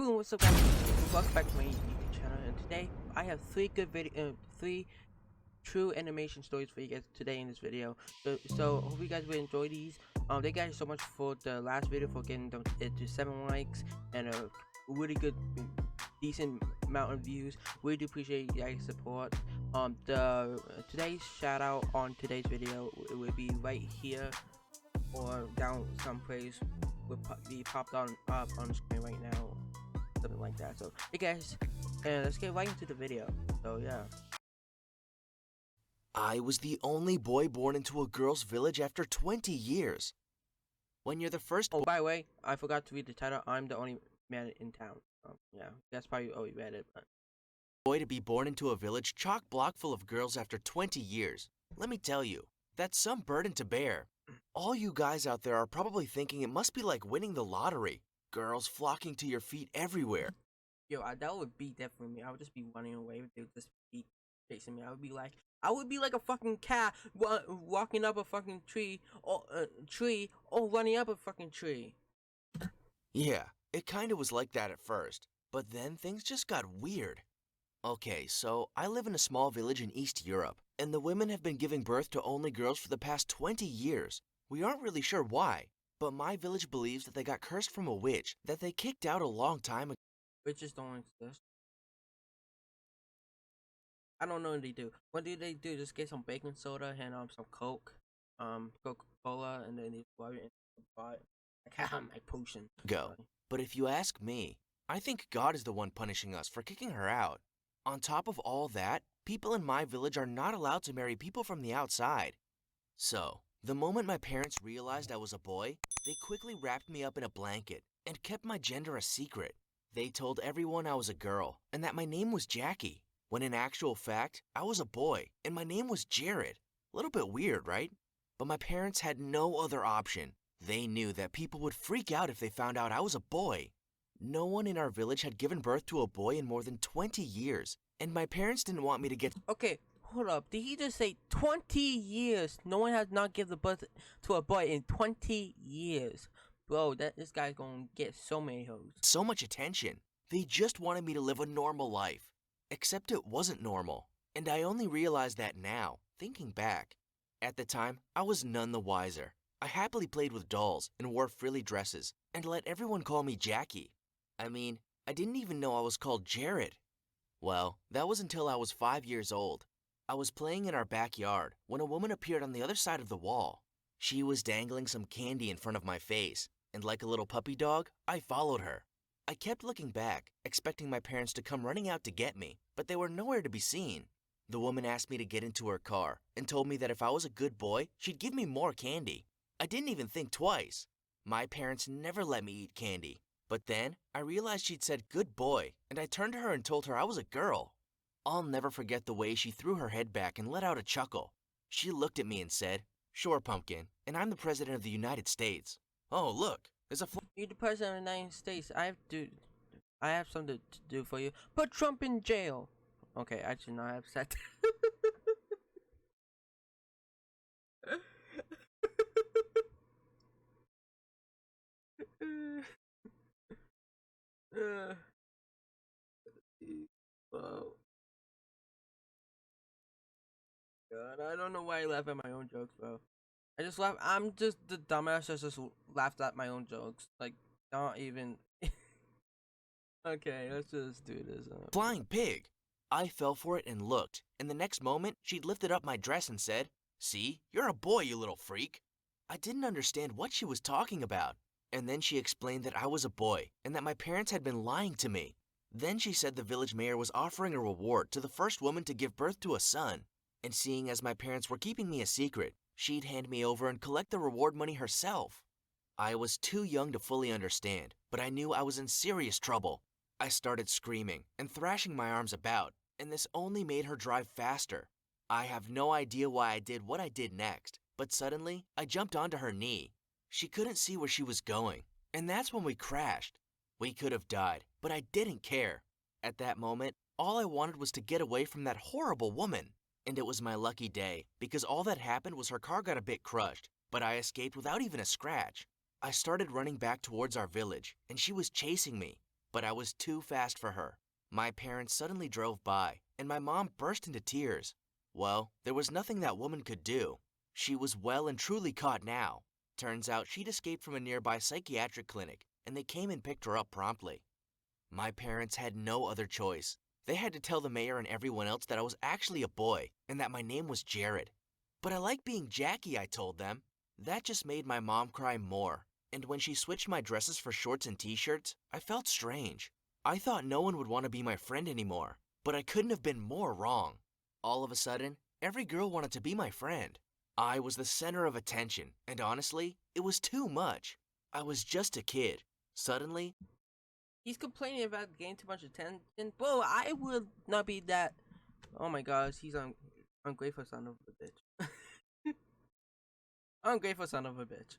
Boom, what's up guys? Welcome back to my YouTube channel, and today I have three true animation stories for you guys today in this video. So hope you guys will enjoy these. Thank you guys so much for the last video for getting it to 7 likes and a really good, decent amount of views. We do appreciate you guys' support. Today's shout out on today's video will be right here or down someplace. Will be popped up on the screen right now, something like that. So hey guys, and let's get right into the video. So yeah. I was the only boy born into a girl's village after 20 years. When you're the first Oh, by the way, I forgot to read the title. I'm the only man in town. Yeah, that's probably already read it, but boy to be born into a village chock-block full of girls after 20 years. Let me tell you, that's some burden to bear. All you guys out there are probably thinking it must be like winning the lottery. Girls flocking to your feet everywhere. Yo, that would be definitely me. I would just be running away. They would just be chasing me. I would be like a fucking cat walking up a fucking tree or running up a fucking tree. Yeah, it kinda was like that at first, but then things just got weird. Okay, so I live in a small village in East Europe, and the women have been giving birth to only girls for the past 20 years. We aren't really sure why, but my village believes that they got cursed from a witch that they kicked out a long time ago. Witches don't exist. I don't know what they do. What do they do? Just get some baking soda and some Coke, Coca-Cola, and then they pour it in the pot. Like my potion. But if you ask me, I think God is the one punishing us for kicking her out. On top of all that, people in my village are not allowed to marry people from the outside. So, the moment my parents realized I was a boy, they quickly wrapped me up in a blanket and kept my gender a secret. They told everyone I was a girl and that my name was Jackie, when in actual fact, I was a boy and my name was Jared. A little bit weird, right? But my parents had no other option. They knew that people would freak out if they found out I was a boy. No one in our village had given birth to a boy in more than 20 years, and my parents didn't want me to get... Okay, hold up. Did he just say 20 years? No one has not given birth to a boy in 20 years. Bro, this guy's gonna get so many hoes. So much attention. They just wanted me to live a normal life. Except it wasn't normal, and I only realized that now, thinking back. At the time, I was none the wiser. I happily played with dolls and wore frilly dresses, and let everyone call me Jackie. I mean, I didn't even know I was called Jared. Well, that was until I was 5 years old. I was playing in our backyard when a woman appeared on the other side of the wall. She was dangling some candy in front of my face, and like a little puppy dog, I followed her. I kept looking back, expecting my parents to come running out to get me, but they were nowhere to be seen. The woman asked me to get into her car and told me that if I was a good boy, she'd give me more candy. I didn't even think twice. My parents never let me eat candy. But then, I realized she'd said good boy, and I turned to her and told her I was a girl. I'll never forget the way she threw her head back and let out a chuckle. She looked at me and said, "Sure, pumpkin, and I'm the president of the United States." Oh, look, there's a You're the president of the United States. I have something to do for you. Put Trump in jail. Okay, actually, no, I have said. Wow. God, I don't know why I laugh at my own jokes, bro. I just laugh. I'm just the dumbass that just laughed at my own jokes. Like, not even. Okay, let's just do this. Flying pig. I fell for it and looked, and the next moment, she'd lifted up my dress and said, "See, you're a boy, you little freak." I didn't understand what she was talking about. And then she explained that I was a boy and that my parents had been lying to me. Then she said the village mayor was offering a reward to the first woman to give birth to a son. And seeing as my parents were keeping me a secret, she'd hand me over and collect the reward money herself. I was too young to fully understand, but I knew I was in serious trouble. I started screaming and thrashing my arms about, and this only made her drive faster. I have no idea why I did what I did next, but suddenly I jumped onto her knee. She couldn't see where she was going, and that's when we crashed. We could have died, but I didn't care. At that moment, all I wanted was to get away from that horrible woman. And it was my lucky day, because all that happened was her car got a bit crushed, but I escaped without even a scratch. I started running back towards our village, and she was chasing me. but I was too fast for her. My parents suddenly drove by, and my mom burst into tears. Well, there was nothing that woman could do. She was well and truly caught now. Turns out she'd escaped from a nearby psychiatric clinic, and they came and picked her up promptly. My parents had no other choice. They had to tell the mayor and everyone else that I was actually a boy, and that my name was Jared. But I like being Jackie, I told them. That just made my mom cry more, and when she switched my dresses for shorts and t-shirts, I felt strange. I thought no one would want to be my friend anymore, but I couldn't have been more wrong. All of a sudden, every girl wanted to be my friend. I was the center of attention, and honestly, it was too much. I was just a kid. Suddenly, He's complaining about getting too much attention. Bro, I would not be that. Oh my gosh, he's ungrateful son of a bitch. Ungrateful son of a bitch.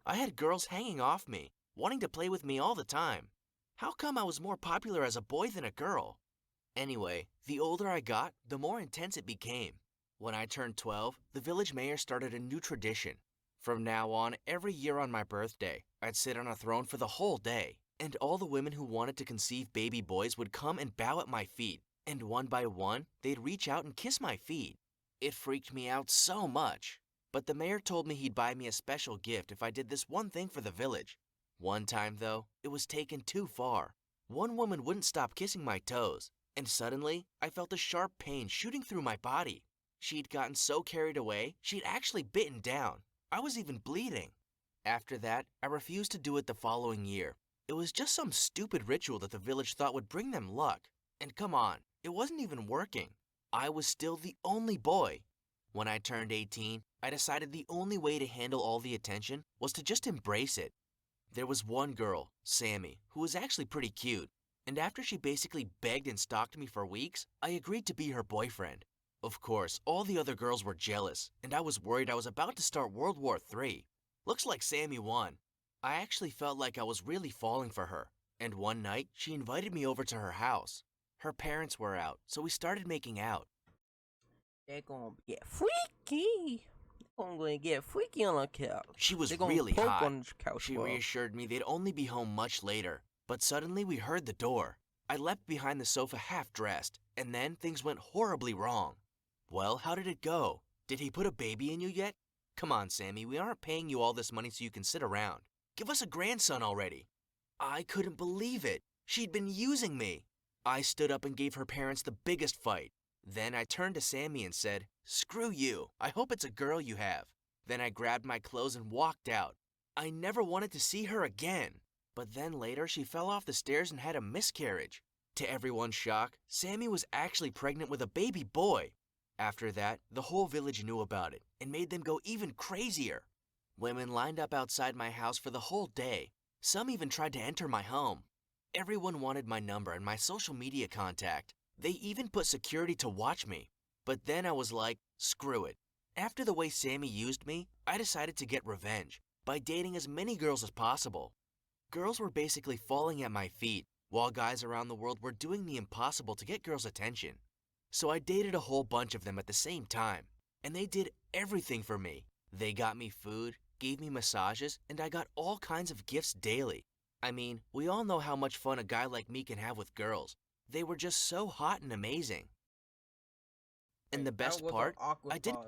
I had girls hanging off me, wanting to play with me all the time. How come I was more popular as a boy than a girl? Anyway, the older I got, the more intense it became. When I turned 12, the village mayor started a new tradition. From now on, every year on my birthday, I'd sit on a throne for the whole day, and all the women who wanted to conceive baby boys would come and bow at my feet, and one by one, they'd reach out and kiss my feet. It freaked me out so much. But the mayor told me he'd buy me a special gift if I did this one thing for the village. One time, though, it was taken too far. One woman wouldn't stop kissing my toes, and suddenly, I felt a sharp pain shooting through my body. She'd gotten so carried away, she'd actually bitten down. I was even bleeding. After that, I refused to do it the following year. It was just some stupid ritual that the village thought would bring them luck. And come on, it wasn't even working. I was still the only boy. When I turned 18, I decided the only way to handle all the attention was to just embrace it. There was one girl, Sammy, who was actually pretty cute, and after she basically begged and stalked me for weeks, I agreed to be her boyfriend. Of course, all the other girls were jealous, and I was worried I was about to start World War III. Looks like Sammy won. I actually felt like I was really falling for her, and one night, she invited me over to her house. Her parents were out, so we started making out. They're gonna get freaky. I'm gonna get freaky on the couch. She was They're gonna really poke hot. on the couch. She bro. reassured me they'd only be home much later, but suddenly we heard the door. I leapt behind the sofa half-dressed, and then things went horribly wrong. Well, how did it go? Did he put a baby in you yet? Come on, Sammy, we aren't paying you all this money so you can sit around. Give us a grandson already. I couldn't believe it. She'd been using me. I stood up and gave her parents the biggest fight. Then I turned to Sammy and said, "Screw you. I hope it's a girl you have." Then I grabbed my clothes and walked out. I never wanted to see her again. But then later she fell off the stairs and had a miscarriage. To everyone's shock, Sammy was actually pregnant with a baby boy. After that, the whole village knew about it and made them go even crazier. Women lined up outside my house for the whole day. Some even tried to enter my home. Everyone wanted my number and my social media contact. They even put security to watch me. But then I was like, screw it. After the way Sammy used me, I decided to get revenge by dating as many girls as possible. Girls were basically falling at my feet, while guys around the world were doing the impossible to get girls' attention. So I dated a whole bunch of them at the same time, and they did everything for me. They got me food, gave me massages, and I got all kinds of gifts daily. I mean, we all know how much fun a guy like me can have with girls. They were just so hot and amazing. And the best part, I didn't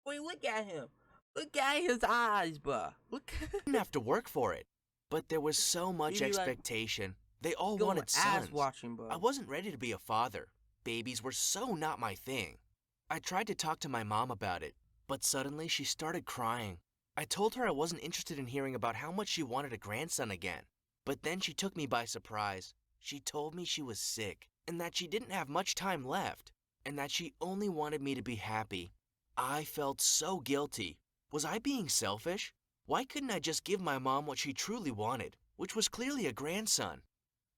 Wait, look at him. Look at his eyes, bruh. Look. have to work for it. But there was so much You be like, expectation. They all going wanted ass sons. watching, bro. I wasn't ready to be a father. Babies were so not my thing. I tried to talk to my mom about it, but suddenly she started crying. I told her I wasn't interested in hearing about how much she wanted a grandson again. But then she took me by surprise. She told me she was sick, and that she didn't have much time left, and that she only wanted me to be happy. I felt so guilty. Was I being selfish? Why couldn't I just give my mom what she truly wanted, which was clearly a grandson?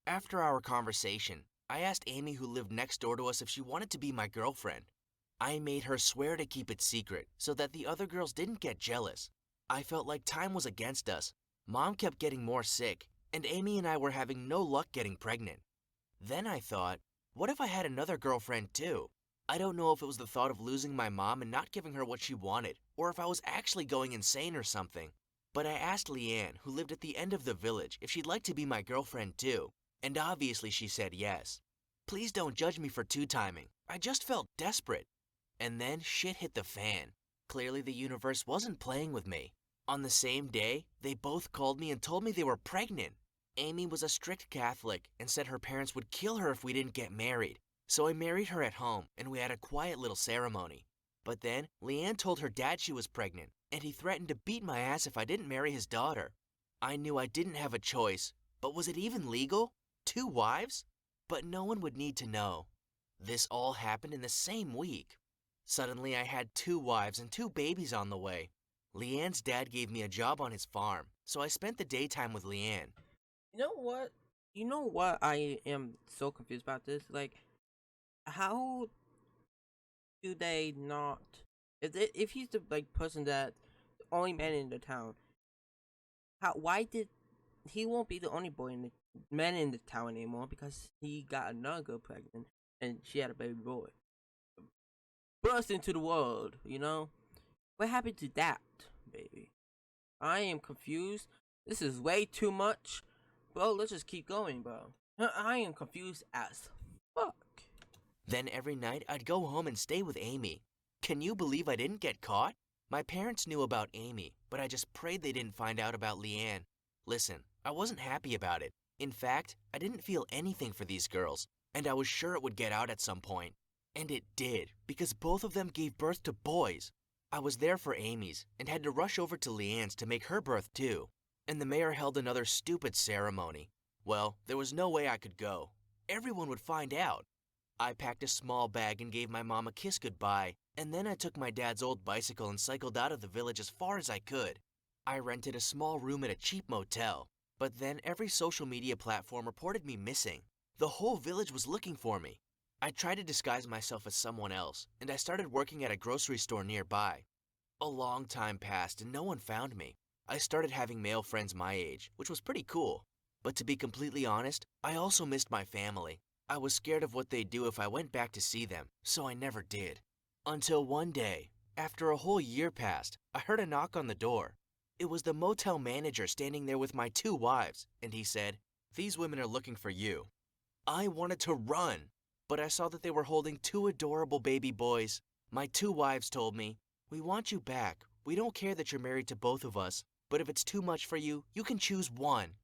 After our conversation, I asked Amy, who lived next door to us, if she wanted to be my girlfriend. I made her swear to keep it secret so that the other girls didn't get jealous. I felt like time was against us. Mom kept getting more sick, and Amy and I were having no luck getting pregnant. Then I thought, what if I had another girlfriend too? I don't know if it was the thought of losing my mom and not giving her what she wanted, or if I was actually going insane or something. But I asked Leanne, who lived at the end of the village, if she'd like to be my girlfriend too, and obviously she said yes. Please don't judge me for two-timing. I just felt desperate. And then shit hit the fan. Clearly the universe wasn't playing with me. On the same day, they both called me and told me they were pregnant. Amy was a strict Catholic and said her parents would kill her if we didn't get married. So I married her at home and we had a quiet little ceremony. But then Leanne told her dad she was pregnant and he threatened to beat my ass if I didn't marry his daughter. I knew I didn't have a choice, but was it even legal? 2 wives? But no one would need to know. This all happened in the same week. Suddenly I had 2 wives and 2 babies on the way. Leanne's dad gave me a job on his farm, so I spent the daytime with Leanne. You know what? You know what I am so confused about this? Like, how do they not? If he's the like person that only man in the town, why did he won't be the only boy in the man in the town anymore because he got another girl pregnant and she had a baby boy. Burst into the world, you know? What happened to that, baby? I am confused. This is way too much. Bro, let's just keep going, bro. I am confused as fuck. Then every night I'd go home and stay with Amy. Can you believe I didn't get caught? My parents knew about Amy, but I just prayed they didn't find out about Leanne. Listen, I wasn't happy about it. In fact, I didn't feel anything for these girls, and I was sure it would get out at some point. And it did, because both of them gave birth to boys. I was there for Amy's, and had to rush over to Leanne's to make her birth too. And the mayor held another stupid ceremony. Well, there was no way I could go. Everyone would find out. I packed a small bag and gave my mom a kiss goodbye, and then I took my dad's old bicycle and cycled out of the village as far as I could. I rented a small room at a cheap motel, but then every social media platform reported me missing. The whole village was looking for me. I tried to disguise myself as someone else, and I started working at a grocery store nearby. A long time passed and no one found me. I started having male friends my age, which was pretty cool. But to be completely honest, I also missed my family. I was scared of what they'd do if I went back to see them, so I never did. Until one day, after a whole year passed, I heard a knock on the door. It was the motel manager standing there with my 2 wives, and he said, "These women are looking for you." I wanted to run, but I saw that they were holding 2 adorable baby boys. My 2 wives told me, "We want you back. We don't care that you're married to both of us, but if it's too much for you, you can choose one."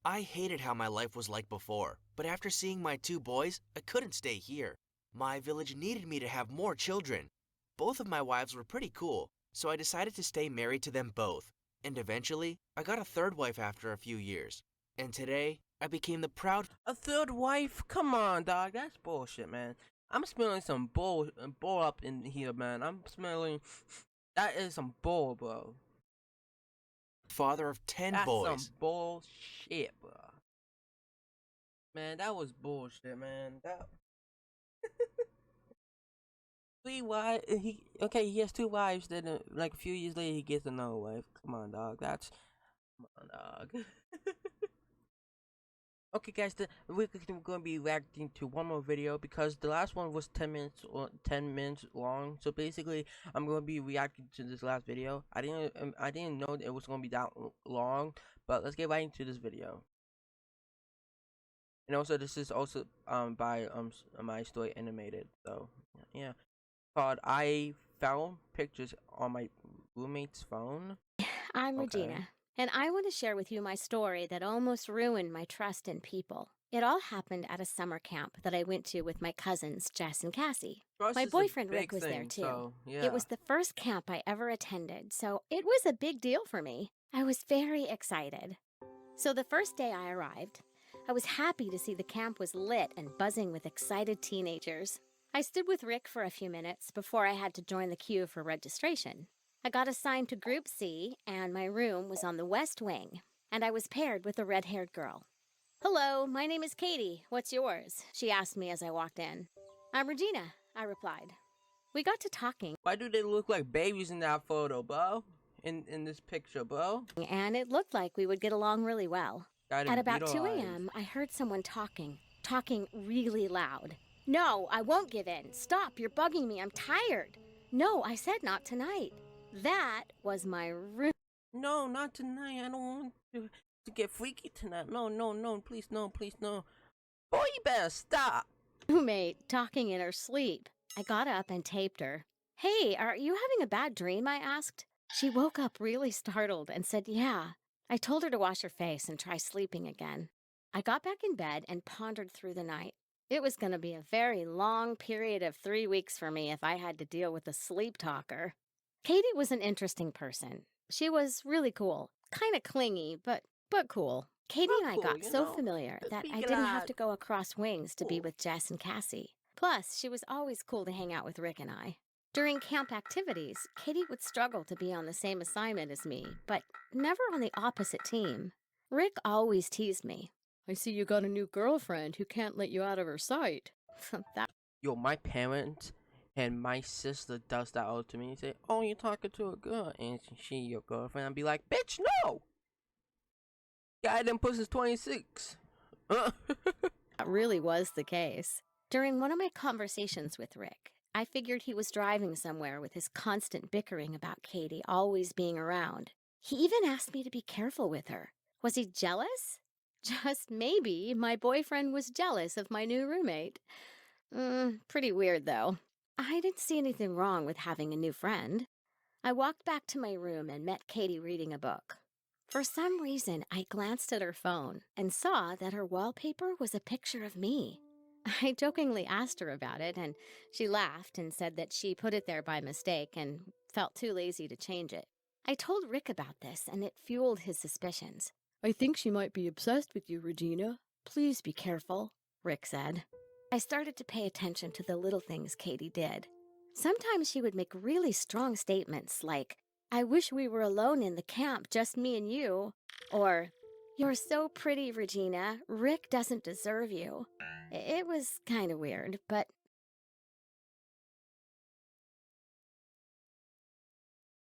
I hated how my life was like before, but after seeing my 2 boys, I couldn't stay here. My village needed me to have more children. Both of my wives were pretty cool, so I decided to stay married to them both. And eventually, I got a 3rd wife after a few years. And today, I became the proud... A 3rd wife? Come on, dog. That's bullshit, man. I'm smelling some bull up in here, man. I'm smelling... That is some bull, bro. Father of 10 That's boys. That's some bullshit, bro. Man, that was bullshit, man. That... 3 wives. He has 2 wives. Then, like a few years later, he gets another wife. Come on, dog. Come on, dog. Okay, guys. We're going to be reacting to one more video because the last one was 10 minutes long. So basically, I'm going to be reacting to this last video. I didn't know it was going to be that long, but let's get right into this video. And also, this is also by My Story Animated. So yeah. Called I Found Pictures on My Roommate's Phone. I'm Regina, and I want to share with you my story that almost ruined my trust in people. It all happened at a summer camp that I went to with my cousins, Jess and Cassie. My boyfriend Rick was there too. So, yeah. It was the first camp I ever attended, so it was a big deal for me. I was very excited. So the first day I arrived, I was happy to see the camp was lit and buzzing with excited teenagers. I stood with Rick for a few minutes before I had to join the queue for registration. I got assigned to Group C, and my room was on the west wing, and I was paired with a red-haired girl. "Hello, my name is Katie. What's yours?" she asked me as I walked in. "I'm Regina," I replied. We got to talking. Why do they look like babies in that photo, bro? In this picture, bro? And it looked like we would get along really well. At about 2 a.m., I heard someone talking really loud. "No, I won't give in. Stop, you're bugging me. I'm tired." "No, I said not tonight." That was my room. No, not tonight. I don't want to get freaky tonight. No, no, no. Please, no, please, no. Boy, you better stop. Roommate talking in her sleep. I got up and taped her. Hey, are you having a bad dream? I asked. She woke up really startled and said, yeah. I told her to wash her face and try sleeping again. I got back in bed and pondered through the night. It was going to be a very long period of 3 weeks for me if I had to deal with a sleep talker. Katie was an interesting person. She was really cool, kind of clingy, but cool. Katie Not and I cool, got you so know. familiar Just that be I didn't have glad. to go across wings to be Cool. with Jess and Cassie. Plus, she was always cool to hang out with Rick and I. During camp activities, Katie would struggle to be on the same assignment as me, but never on the opposite team. Rick always teased me. I see you got a new girlfriend who can't let you out of her sight. That Yo, my parents and my sister does that all to me. Say, "Oh, you're talking to a girl, and she your girlfriend." I'd be like, "Bitch, no! Guy done pushes 26." really was the case. During one of my conversations with Rick, I figured he was driving somewhere with his constant bickering about Katie always being around. He even asked me to be careful with her. Was he jealous? Just maybe my boyfriend was jealous of my new roommate. Pretty weird, though. I didn't see anything wrong with having a new friend. I walked back to my room and met Katie reading a book. For some reason, I glanced at her phone and saw that her wallpaper was a picture of me. I jokingly asked her about it, and she laughed and said that she put it there by mistake and felt too lazy to change it. I told Rick about this, and it fueled his suspicions. I think she might be obsessed with you, Regina. Please be careful, Rick said. I started to pay attention to the little things Katie did. Sometimes she would make really strong statements like, I wish we were alone in the camp, just me and you. Or, you're so pretty, Regina. Rick doesn't deserve you. It was kind of weird, but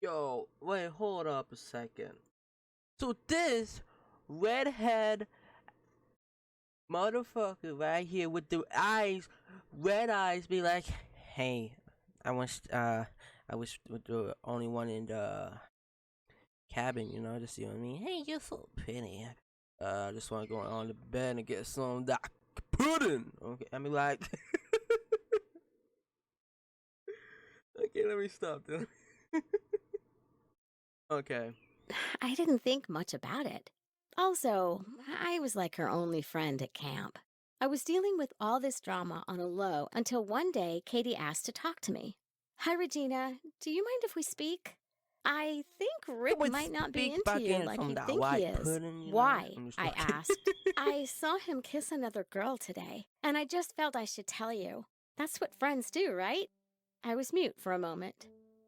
Yo, wait, hold up a second. So this redhead motherfucker right here with the eyes, red eyes, be like, "Hey, I wish the only one in the cabin, you know, just see what I mean. Hey, you're so pretty. I just want to go on the bed and get some of that pudding." Okay, I mean, like, okay, let me stop then. Okay. I didn't think much about it. Also, I was like her only friend at camp. I was dealing with all this drama on a low until one day Katie asked to talk to me. Hi, Regina. Do you mind if we speak? I think Rick Would might not be speak into about you getting like some of you that think he white is. pudding, you know? Why? I'm just I fucking. asked. I saw him kiss another girl today, and I just felt I should tell you. That's what friends do, right? I was mute for a moment.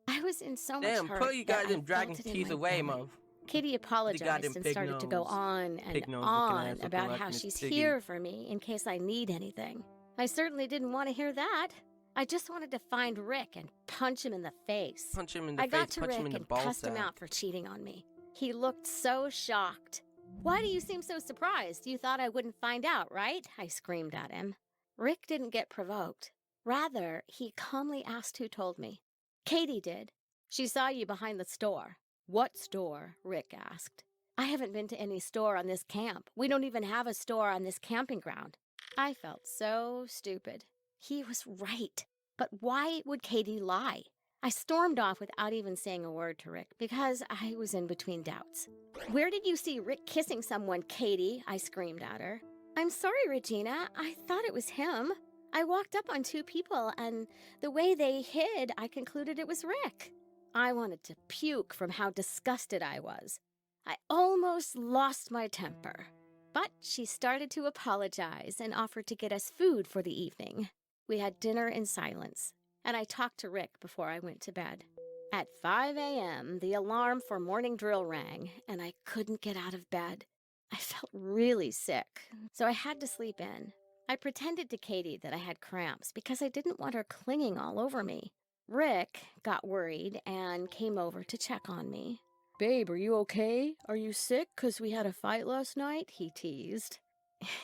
I was in so much Damn, hurt pull you that got I them dragon felt it in teeth my away, belly. mother. Katie You got them apologized and pig started to go nose. on and Pig nose looking on ass looking about like how Miss she's Piggy. here for me in case I need anything. I certainly didn't want to hear that. I just wanted to find Rick and punch him in the face. Punch him in the I got face, to punch him Rick in the and ball cussed him sack. out for cheating on me. He looked so shocked. Why do you seem so surprised? You thought I wouldn't find out, right? I screamed at him. Rick didn't get provoked. Rather, he calmly asked who told me. Katie did. She saw you behind the store. What store? Rick asked. I haven't been to any store on this camp. We don't even have a store on this camping ground. I felt so stupid. He was right. But why would Katie lie? I stormed off without even saying a word to Rick because I was in between doubts. Where did you see Rick kissing someone, Katie? I screamed at her. I'm sorry, Regina. I thought it was him. I walked up on two people, and the way they hid, I concluded it was Rick. I wanted to puke from how disgusted I was. I almost lost my temper. But she started to apologize and offered to get us food for the evening. We had dinner in silence, and I talked to Rick before I went to bed. At 5 a.m., the alarm for morning drill rang, and I couldn't get out of bed. I felt really sick, so I had to sleep in. I pretended to Katie that I had cramps because I didn't want her clinging all over me. Rick got worried and came over to check on me. Babe, are you okay? Are you sick 'cause we had a fight last night? He teased.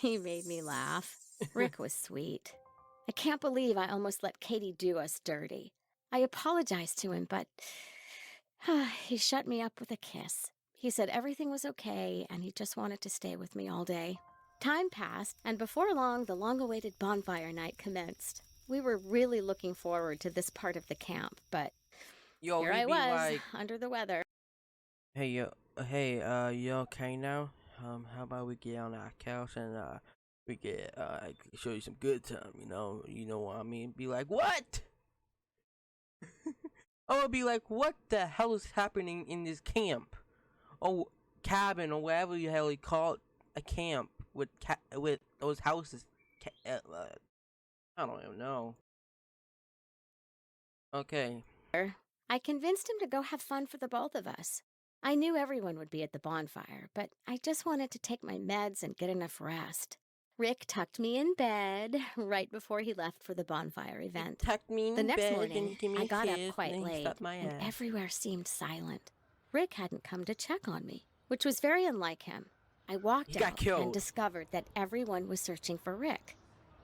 He made me laugh. Rick was sweet. I can't believe I almost let Katie do us dirty. I apologized to him, but he shut me up with a kiss. He said everything was okay and he just wanted to stay with me all day. Time passed, and before long, the long-awaited bonfire night commenced. We were really looking forward to this part of the camp, but Yo, here he I be was, like, under the weather. hey, you okay now? How about we get on our couch and we get show you some good time, you know what I mean? Be like, what? I would be like, what the hell is happening in this camp, or cabin, or whatever the hell you call it, a camp with with those houses? I don't even know. Okay. I convinced him to go have fun for the both of us. I knew everyone would be at the bonfire, but I just wanted to take my meds and get enough rest. Rick tucked me in bed right before he left for the bonfire He event. tucked me The in next bed, then he morning, gave me I a got up kiss, and quite then he late, slapped my and ass. everywhere seemed silent. Rick hadn't come to check on me, which was very unlike him. I walked He got out killed. and discovered that everyone was searching for Rick.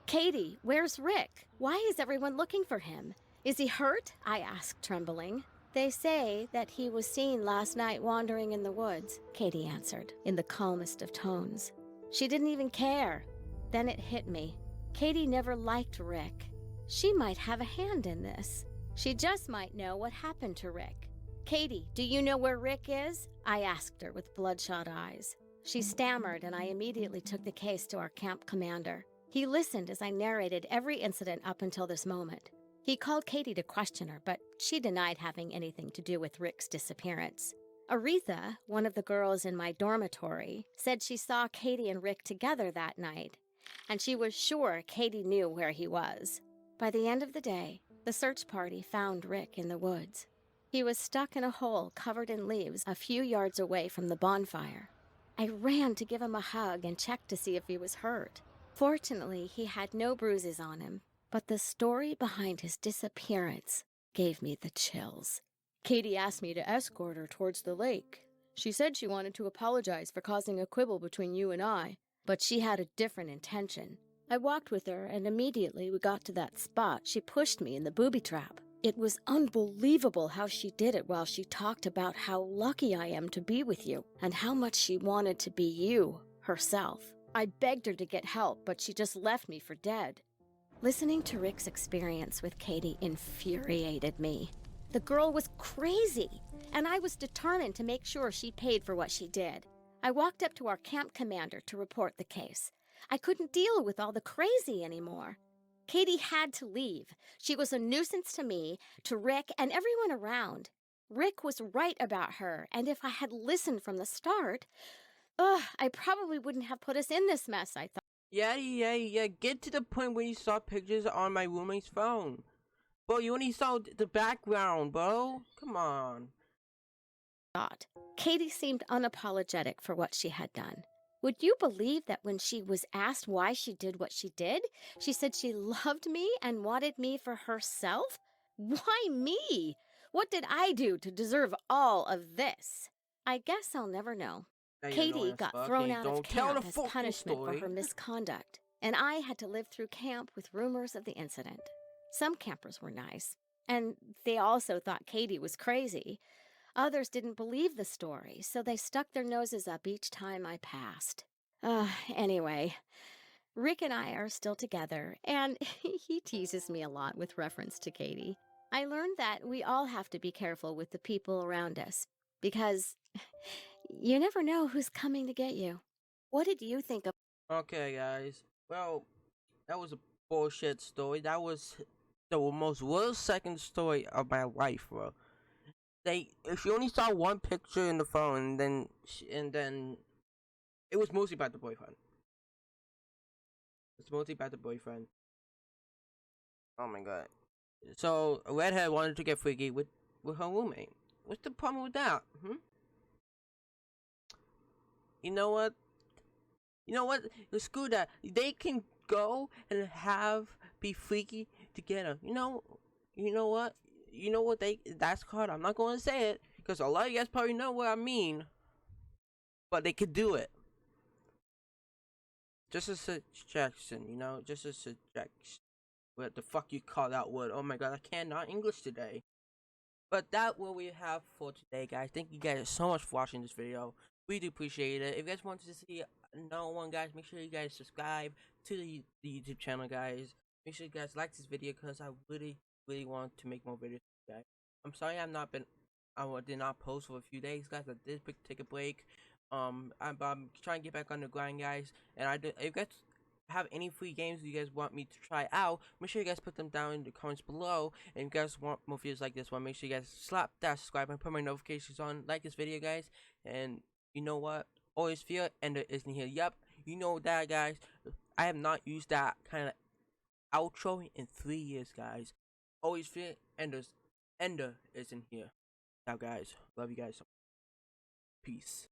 Katie, where's Rick? Why is everyone looking for him? Is he hurt? I asked, trembling. They say that he was seen last night wandering in the woods, Katie answered, in the calmest of tones. She didn't even care. Then it hit me. Katie never liked Rick. She might have a hand in this. She just might know what happened to Rick. Katie, do you know where Rick is? I asked her with bloodshot eyes. She stammered, and I immediately took the case to our camp commander. He listened as I narrated every incident up until this moment. He called Katie to question her, but she denied having anything to do with Rick's disappearance. Aretha, one of the girls in my dormitory, said she saw Katie and Rick together that night, and she was sure Katie knew where he was. By the end of the day, the search party found Rick in the woods. He was stuck in a hole covered in leaves a few yards away from the bonfire. I ran to give him a hug and check to see if he was hurt. Fortunately, he had no bruises on him, but the story behind his disappearance gave me the chills. Katie asked me to escort her towards the lake. She said she wanted to apologize for causing a quibble between you and I, but she had a different intention. I walked with her, and immediately we got to that spot, she pushed me in the booby trap. It was unbelievable how she did it while she talked about how lucky I am to be with you and how much she wanted to be you herself. I begged her to get help, but she just left me for dead. Listening to Rick's experience with Katie infuriated me. The girl was crazy, and I was determined to make sure she paid for what she did. I walked up to our camp commander to report the case. I couldn't deal with all the crazy anymore. Katie had to leave. She was a nuisance to me, to Rick, and everyone around. Rick was right about her, and if I had listened from the start, I probably wouldn't have put us in this mess, I thought. Yeah. Get to the point where you saw pictures on my roommate's phone. Bro, you only saw the background, bro. Come on. Katie seemed unapologetic for what she had done. Would you believe that when she was asked why she did what she did, she said she loved me and wanted me for herself? Why me? What did I do to deserve all of this? I guess I'll never know. Now you're annoying Katie as got fuck. thrown Hey, out of don't tell the camp as fucking punishment for story. her misconduct, and I had to live through camp with rumors of the incident. Some campers were nice, and they also thought Katie was crazy. Others didn't believe the story, so they stuck their noses up each time I passed. Anyway, Rick and I are still together, and he teases me a lot with reference to Katie. I learned that we all have to be careful with the people around us, because you never know who's coming to get you. What did you think of? Okay, guys. Well, that was a bullshit story. That was the most worst second story of my life, bro. If you only saw one picture in the phone, and then it was mostly about the boyfriend. It's mostly about the boyfriend. Oh my god. So a redhead wanted to get freaky with her roommate. What's the problem with that? You know what? You know what? Screw that. They can go and be freaky together. You know what? You know what that's called? I'm not going to say it because a lot of you guys probably know what I mean. But they could do it. Just a suggestion, just a suggestion. What the fuck you call that word? Oh my god, I cannot English today. But that what we have for today, guys. Thank you guys so much for watching this video. We do appreciate it. If you guys want to see another one, guys, make sure you guys subscribe to the YouTube channel, guys. Make sure you guys like this video because I really want to make more videos, guys. I'm sorry did not post for a few days, guys. I did take a break. I'm trying to get back on the grind, guys. And if you guys have any free games you guys want me to try out, make sure you guys put them down in the comments below. And if you guys want more videos like this one, make sure you guys slap that subscribe and put my notifications on. Like this video, guys. And you know what? Always fear Ender isn't here. Yep, you know that, guys. I have not used that kind of outro in 3 years, guys. Always fear Ender isn't here. Now, guys, love you guys. Peace.